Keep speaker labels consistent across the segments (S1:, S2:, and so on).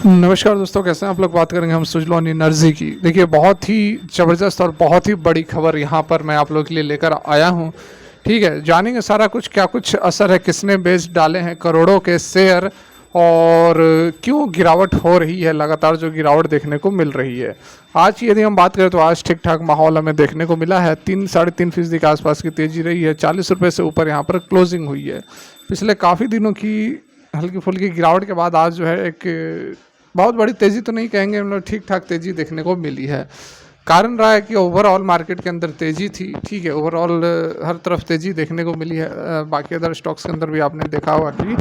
S1: नमस्कार दोस्तों, कैसे हैं आप लोग। बात करेंगे हम सुजलॉन एनर्जी की। देखिए, बहुत ही ज़बरदस्त और बहुत ही बड़ी खबर यहाँ पर मैं आप लोगों के लिए लेकर आया हूँ। ठीक है, जानेंगे सारा कुछ, क्या कुछ असर है, किसने बेच डाले हैं करोड़ों के शेयर और क्यों गिरावट हो रही है, लगातार जो गिरावट देखने को मिल रही है। आज की यदि हम बात करें तो आज ठीक ठाक माहौल हमें देखने को मिला है। 3-3.5% के आसपास की तेज़ी रही है। 40 रुपये से ऊपर यहाँ पर क्लोजिंग हुई है। पिछले काफ़ी दिनों की हल्की फुल्की गिरावट के बाद आज जो है एक बहुत बड़ी तेज़ी तो नहीं कहेंगे, मतलब ठीक ठाक तेज़ी देखने को मिली है। कारण रहा है कि ओवरऑल मार्केट के अंदर तेज़ी थी। ठीक है, ओवरऑल हर तरफ तेज़ी देखने को मिली है। बाकी अदर स्टॉक्स के अंदर भी आपने देखा होगा कि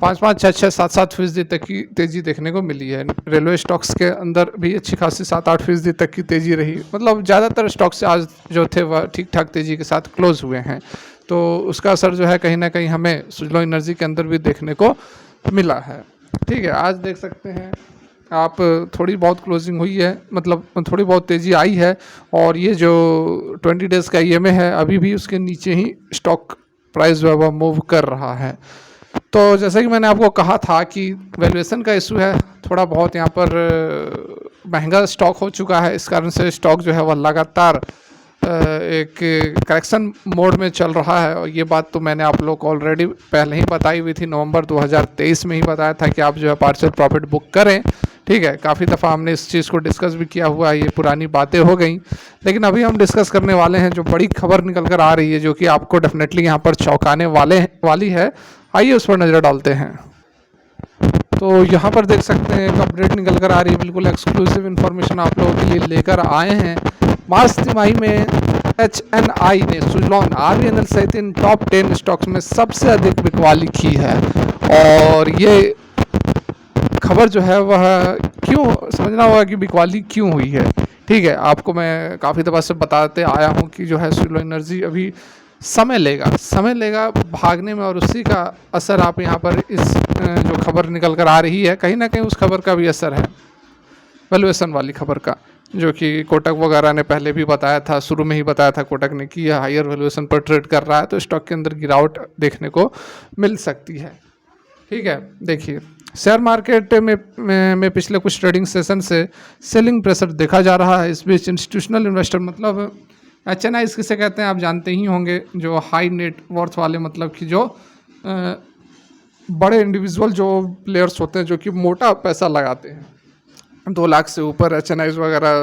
S1: 5-5, 6-6, 7-7% तक की तेज़ी देखने को मिली है। रेलवे स्टॉक्स के अंदर भी अच्छी खासी 7-8% तक की तेज़ी रही। मतलब ज़्यादातर स्टॉक्स आज जो थे वह ठीक ठाक तेज़ी के साथ क्लोज हुए हैं। तो उसका असर जो है कहीं ना कहीं हमें सुजलॉन एनर्जी के अंदर भी देखने को मिला है। ठीक है, आज देख सकते हैं आप, थोड़ी बहुत क्लोजिंग हुई है, मतलब थोड़ी बहुत तेज़ी आई है। और ये जो 20 डेज़ का ईएमए है, अभी भी उसके नीचे ही स्टॉक प्राइस जो है वह मूव कर रहा है। तो जैसे कि मैंने आपको कहा था कि वैल्यूएशन का इशू है, थोड़ा बहुत यहाँ पर महंगा स्टॉक हो चुका है। इस कारण से स्टॉक जो है वह लगातार एक करेक्शन मोड में चल रहा है। और ये बात तो मैंने आप लोग को ऑलरेडी पहले ही बताई हुई थी, नवंबर 2023 में ही बताया था कि आप जो है पार्शियल प्रॉफिट बुक करें। ठीक है, काफ़ी दफ़ा हमने इस चीज़ को डिस्कस भी किया हुआ है, ये पुरानी बातें हो गई। लेकिन अभी हम डिस्कस करने वाले हैं जो बड़ी खबर निकल कर आ रही है, जो कि आपको डेफिनेटली यहाँ पर चौंकाने वाली है। आइए उस पर नज़र डालते हैं। तो यहाँ पर देख सकते हैं एक अपडेट निकल कर आ रही है, बिल्कुल एक्सक्लूसिव इन्फॉर्मेशन आप लोगों के लिए लेकर आए हैं। मार्च तिमाही में HNI ने सुजलॉन, RVNL सहित इन टॉप 10 स्टॉक्स में सबसे अधिक बिकवाली की है। और ये खबर जो है वह क्यों, समझना होगा कि बिकवाली क्यों हुई है। ठीक है, आपको मैं काफ़ी दफ़ा से बताते आया हूँ कि जो है सुजलॉन एनर्जी अभी समय लेगा भागने में, और उसी का असर आप यहाँ पर इस जो खबर निकल कर आ रही है, कहीं ना कहीं उस खबर का भी असर है, वैल्यूएशन वाली खबर का, जो कि कोटक वगैरह ने पहले भी बताया था, शुरू में ही बताया था कोटक ने कि यह हायर वैल्यूएशन पर ट्रेड कर रहा है, तो स्टॉक के अंदर गिरावट देखने को मिल सकती है। ठीक है, देखिए शेयर मार्केट में पिछले कुछ ट्रेडिंग सेशन से सेलिंग प्रेशर देखा जा रहा है। इस बीच इंस्टीट्यूशनल इन्वेस्टर, मतलब HNI किसे कहते हैं आप जानते ही होंगे, जो हाई नेट वर्थ वाले, मतलब कि जो बड़े इंडिविजुअल जो प्लेयर्स होते हैं, जो कि मोटा पैसा लगाते हैं, 2 लाख से ऊपर HNI वगैरह,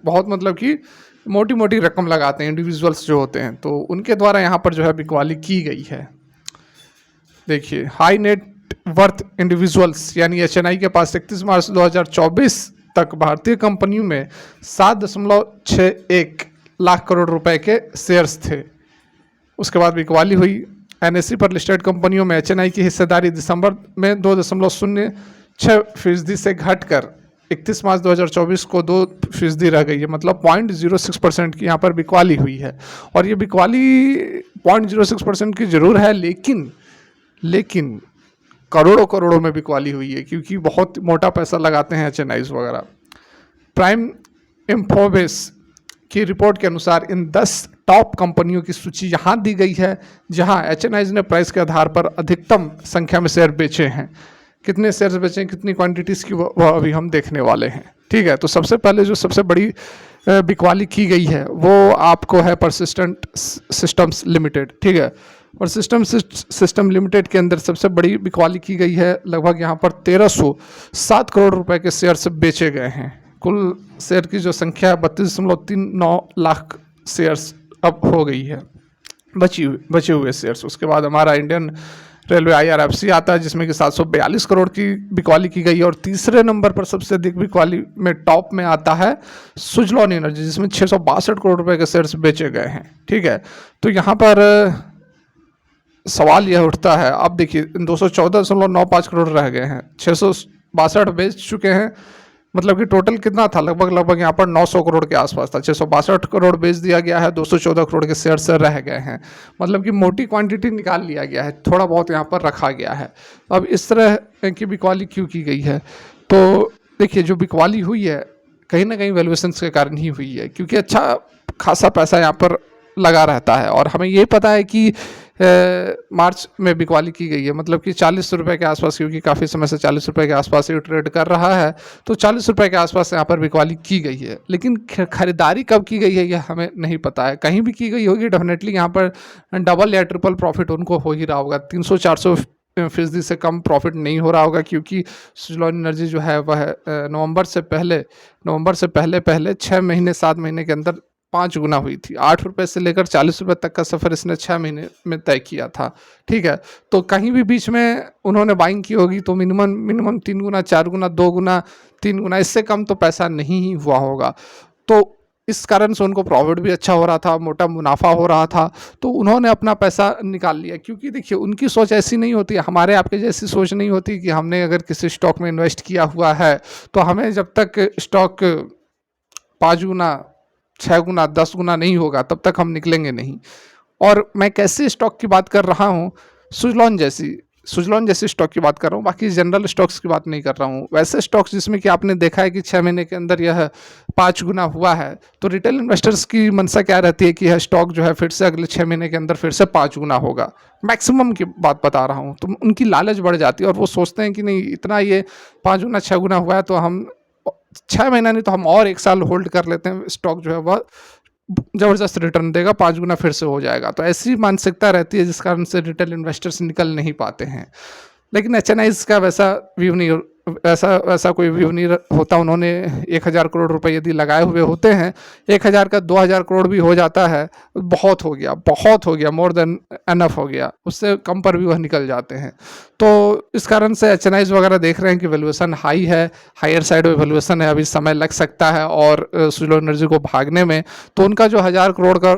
S1: बहुत मतलब कि मोटी मोटी रकम लगाते हैं इंडिविजुअल्स जो होते हैं, तो उनके द्वारा यहाँ पर जो है बिकवाली की गई है। देखिए, हाई नेट वर्थ इंडिविजुअल्स यानी HNI के पास 31 मार्च 2024 तक भारतीय कंपनियों में 7.61 लाख करोड़ रुपए के शेयर्स थे। उसके बाद बिकवाली हुई। NSE पर लिस्टेड कंपनियों में HNI की हिस्सेदारी दिसंबर में 2.06% से घटकर 31 मार्च 2024 को 2% रह गई है, मतलब 0.06% की यहाँ पर बिकवाली हुई है। और ये बिकवाली 0.06% की जरूर है, लेकिन करोड़ों में बिकवाली हुई है, क्योंकि बहुत मोटा पैसा लगाते हैं HNIs वगैरह। प्राइम इंफोबेस की रिपोर्ट के अनुसार इन 10 टॉप कंपनियों की सूची यहाँ दी गई है, जहाँ HNIs ने प्राइस के आधार पर अधिकतम संख्या में शेयर बेचे हैं। कितने शेयर्स बेचे हैं, कितनी क्वांटिटीज़ की, वह अभी हम देखने वाले हैं। ठीक है, तो सबसे पहले जो सबसे बड़ी बिकवाली की गई है वो आपको है परसिस्टेंट सिस्टम्स लिमिटेड। ठीक है, सिस्टम लिमिटेड के अंदर सबसे बड़ी बिकवाली की गई है। लगभग यहाँ पर 1307 करोड़ रुपए के शेयर्स बेचे गए हैं। कुल शेयर की जो संख्या है 32.39 लाख शेयर्स अब हो गई है, बचे हुए शेयर्स। उसके बाद हमारा इंडियन रेलवे IRFC आता है, जिसमें कि 742 करोड़ की बिकवाली की गई है। और तीसरे नंबर पर सबसे अधिक बिकवाली में टॉप में आता है सुजलॉन एनर्जी, जिसमें 662 करोड़ रुपए के शेयर्स बेचे गए हैं। ठीक है, तो यहाँ पर सवाल यह उठता है, अब देखिए 214.95 करोड़ रह गए हैं, 662 बेच चुके हैं, मतलब कि टोटल कितना था, लगभग यहाँ पर 900 करोड़ के आसपास था। 662 करोड़ बेच दिया गया है, 214 करोड़ के शेयर से रह गए हैं, मतलब कि मोटी क्वांटिटी निकाल लिया गया है, थोड़ा बहुत यहाँ पर रखा गया है। अब इस तरह की बिकवाली क्यों की गई है, तो देखिए जो बिकवाली हुई है कहीं ना कहीं वैल्यूएशंस के कारण ही हुई है, क्योंकि अच्छा खासा पैसा यहाँ पर लगा रहता है। और हमें ये पता है कि मार्च में बिकवाली की गई है, मतलब कि 40 रुपये के आसपास, क्योंकि काफ़ी समय से 40 रुपये के आसपास ही ट्रेड कर रहा है, तो 40 रुपये के आसपास यहाँ पर बिकवाली की गई है। लेकिन खरीदारी कब की गई है यह हमें नहीं पता है। कहीं भी की गई होगी डेफिनेटली यहाँ पर डबल या ट्रिपल प्रॉफिट उनको हो ही रहा होगा। 300-400% से कम प्रॉफिट नहीं हो रहा होगा, क्योंकि सुजलॉन एनर्जी जो है वह नवंबर से पहले पहले 6 महीने 7 महीने के अंदर 5 गुना हुई थी। 8 रुपये से लेकर 40 रुपये तक का सफ़र इसने 6 महीने में तय किया था। ठीक है, तो कहीं भी बीच में उन्होंने बाइंग की होगी तो मिनिमम 3 गुना, 4 गुना, 2 गुना, 3 गुना, इससे कम तो पैसा नहीं ही हुआ होगा। तो इस कारण से उनको प्रॉफिट भी अच्छा हो रहा था, मोटा मुनाफा हो रहा था, तो उन्होंने अपना पैसा निकाल लिया। क्योंकि देखिए उनकी सोच ऐसी नहीं होती, हमारे आपके जैसी सोच नहीं होती कि हमने अगर किसी स्टॉक में इन्वेस्ट किया हुआ है तो हमें जब तक स्टॉक 5 गुना, 6 गुना, 10 गुना नहीं होगा तब तक हम निकलेंगे नहीं। और मैं कैसे स्टॉक की बात कर रहा हूँ, सुजलॉन जैसी स्टॉक की बात कर रहा हूँ, बाकी जनरल स्टॉक्स की बात नहीं कर रहा हूँ। वैसे स्टॉक्स जिसमें कि आपने देखा है कि 6 महीने के अंदर यह 5 गुना हुआ है, तो रिटेल इन्वेस्टर्स की मंशा क्या रहती है कि यह स्टॉक जो है फिर से अगले 6 महीने के अंदर फिर से 5 गुना होगा। मैक्सिमम की बात बता रहा हूँ, तो उनकी लालच बढ़ जाती है और वो सोचते हैं कि नहीं, इतना ये 5 गुना 6 गुना हुआ है तो हम 6 महीना नहीं तो हम और 1 साल होल्ड कर लेते हैं, स्टॉक जो है वह ज़बरदस्त रिटर्न देगा, 5 गुना फिर से हो जाएगा। तो ऐसी मानसिकता रहती है जिस कारण से रिटेल इन्वेस्टर्स निकल नहीं पाते हैं। लेकिन एचएनआईज़ का वैसा कोई व्यू नहीं होता। उन्होंने 1000 करोड़ रुपए यदि लगाए हुए होते हैं, 1000 का 2000 करोड़ भी हो जाता है, बहुत हो गया, मोर देन एनफ हो गया, उससे कम पर भी वह निकल जाते हैं। तो इस कारण से एचएनआईज़ वगैरह देख रहे हैं कि वैल्यूएशन हाई है, हायर साइड में वैल्यूएशन है, अभी समय लग सकता है और सुजलॉन एनर्जी को भागने में। तो उनका जो 1000 करोड़ का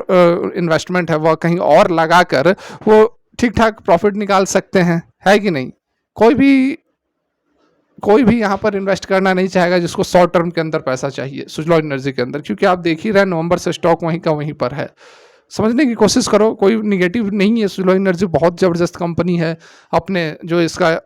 S1: इन्वेस्टमेंट है वह कहीं और लगा कर वो ठीक ठाक प्रॉफिट निकाल सकते हैं, है कि नहीं। कोई भी यहाँ पर इन्वेस्ट करना नहीं चाहेगा जिसको शॉर्ट टर्म के अंदर पैसा चाहिए सुजलॉन एनर्जी के अंदर, क्योंकि आप देख ही रहे हैं नवंबर से स्टॉक वहीं का वहीं पर है। समझने की कोशिश करो, कोई निगेटिव नहीं है, सुजलॉन एनर्जी बहुत ज़बरदस्त कंपनी है। अपने जो इसका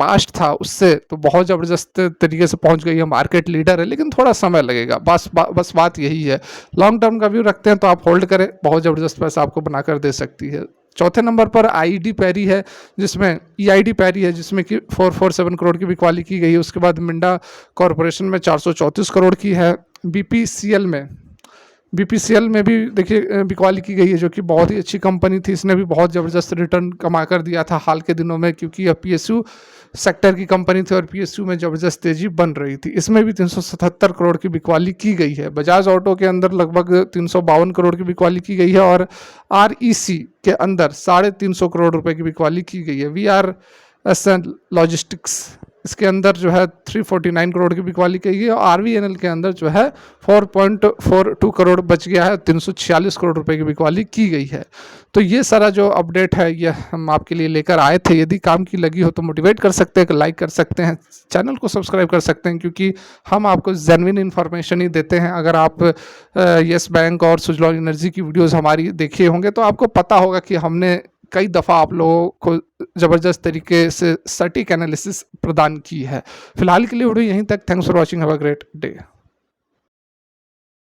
S1: पास्ट था उससे तो बहुत ज़बरदस्त तरीके से पहुंच गई है, मार्केट लीडर है, लेकिन थोड़ा समय लगेगा, बस बात यही है। लॉन्ग टर्म का व्यू रखते हैं तो आप होल्ड करें, बहुत ज़बरदस्त पैसा आपको बनाकर दे सकती है। चौथे नंबर पर ईआईडी पैरी है, जिसमें कि 447 करोड़ की बिकवाली की गई है। उसके बाद मिंडा कॉरपोरेशन में 434 करोड़ की है। बीपीसीएल में भी देखिए बिकवाली की गई है, जो कि बहुत ही अच्छी कंपनी थी, इसने भी बहुत ज़बरदस्त रिटर्न कमा कर दिया था हाल के दिनों में, क्योंकि यह पीएसयू सेक्टर की कंपनी थी और पीएसयू में ज़बरदस्त तेजी बन रही थी। इसमें भी 377 करोड़ की बिकवाली की गई है। बजाज ऑटो के अंदर लगभग 352 करोड़ की बिकवाली की गई है और आरईसी के अंदर 350 करोड़ रुपए की बिकवाली की गई है। वीआरएसएल लॉजिस्टिक्स, इसके अंदर जो है 349 करोड़ की बिकवाली की गई है और आरवीएनएल के अंदर जो है 4.42 करोड़ बच गया है, 346 करोड़ रुपए की बिकवाली की गई है। तो ये सारा जो अपडेट है ये हम आपके लिए लेकर आए थे। यदि काम की लगी हो तो मोटिवेट कर सकते हैं, लाइक कर सकते हैं, चैनल को सब्सक्राइब कर सकते हैं, क्योंकि हम आपको जेन्युइन इन्फॉर्मेशन ही देते हैं। अगर आप येस बैंक और सुजलॉन एनर्जी की वीडियोज़ हमारी देखे होंगे तो आपको पता होगा कि हमने कई दफ़ा आप लोगों को ज़बरदस्त तरीके से सटीक एनालिसिस प्रदान की है। फिलहाल के लिए वीडियो यहीं तक। Thanks for watching, have a great day.